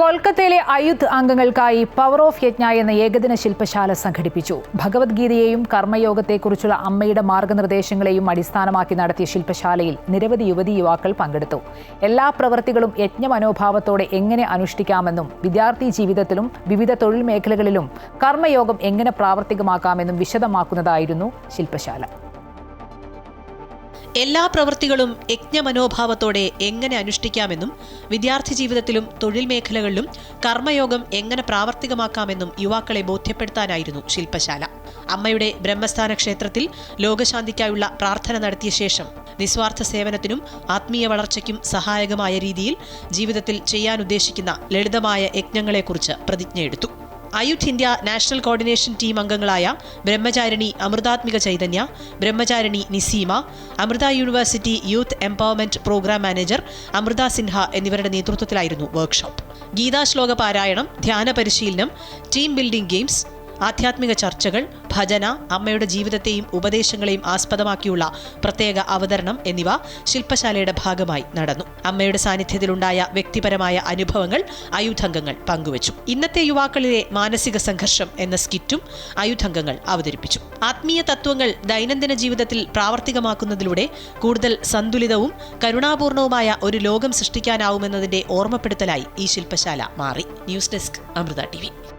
കൊൽക്കത്തയിലെ അയുധ് അംഗങ്ങൾക്കായി power of യജ്ഞ എന്ന ഏകദിന ശില്പശാല സംഘടിപ്പിച്ചു. ഭഗവത്ഗീതയെയും കർമ്മയോഗത്തെക്കുറിച്ചുള്ള അമ്മയുടെ മാർഗനിർദ്ദേശങ്ങളെയും അടിസ്ഥാനമാക്കി നടത്തിയ ശില്പശാലയിൽ നിരവധി യുവതീ യുവാക്കൾ പങ്കെടുത്തു. എല്ലാ പ്രവൃത്തികളും യജ്ഞ മനോഭാവത്തോടെ എങ്ങനെ അനുഷ്ഠിക്കാമെന്നും വിദ്യാർത്ഥി ജീവിതത്തിലും വിവിധ തൊഴിൽ മേഖലകളിലും കർമ്മയോഗം എങ്ങനെ പ്രാവർത്തികമാക്കാമെന്നും വിശദമാക്കുന്നതായിരുന്നു ശില്പശാല. എല്ലാ പ്രവൃത്തികളും യജ്ഞമനോഭാവത്തോടെ എങ്ങനെ അനുഷ്ഠിക്കാമെന്നും വിദ്യാർത്ഥി ജീവിതത്തിലും തൊഴിൽ മേഖലകളിലും കർമ്മയോഗം എങ്ങനെ പ്രാവർത്തികമാക്കാമെന്നും യുവാക്കളെ ബോധ്യപ്പെടുത്താനായിരുന്നു ശില്പശാല. അമ്മയുടെ ബ്രഹ്മസ്ഥാന ക്ഷേത്രത്തിൽ ലോകശാന്തിക്കായുള്ള പ്രാർത്ഥന നടത്തിയ ശേഷം നിസ്വാർത്ഥ സേവനത്തിനും ആത്മീയ വളർച്ചയ്ക്കും സഹായകമായ രീതിയിൽ ജീവിതത്തിൽ ചെയ്യാനുദ്ദേശിക്കുന്ന ലളിതമായ യജ്ഞങ്ങളെക്കുറിച്ച് പ്രതിജ്ഞയെടുത്തു. Ayudh India national coordination team അംഗങ്ങളായ Brahmacharini Amritatmika Chaitanya, Brahmacharini Nisima, Amrita university youth empowerment program manager Amrita Sinha എന്നിവരുടെ നേതൃത്വത്തിലായിരുന്നു വർക്ക്ഷോപ്പ്. ഗീതാശ്ലോക പാരായണം, ധ്യാന പരിശീലനം, ടീം ബിൽഡിംഗ് ഗെയിംസ്, ആധ്യാത്മിക ചർച്ചകൾ, ഭജന, അമ്മയുടെ ജീവിതത്തെയും ഉപദേശങ്ങളെയും ആസ്പദമാക്കിയുള്ള പ്രത്യേക അവതരണം എന്നിവ ശില്പശാലയുടെ ഭാഗമായി നടന്നു. അമ്മയുടെ സാന്നിധ്യത്തിലുണ്ടായ വ്യക്തിപരമായ അനുഭവങ്ങൾ അയുധംഗങ്ങൾ പങ്കുവച്ചു. ഇന്നത്തെ യുവാക്കളിലെ മാനസിക സംഘർഷം എന്ന സ്കിറ്റും അയുധംഗങ്ങൾ അവതരിപ്പിച്ചു. ആത്മീയ തത്വങ്ങൾ ദൈനംദിന ജീവിതത്തിൽ പ്രാവർത്തികമാക്കുന്നതിലൂടെ കൂടുതൽ സന്തുലിതവും കരുണാപൂർണവുമായ ഒരു ലോകം സൃഷ്ടിക്കാനാവുമെന്നതിന്റെ ഓർമ്മപ്പെടുത്തലായി ഈ ശില്പശാല മാറി. News desk, Amrita TV.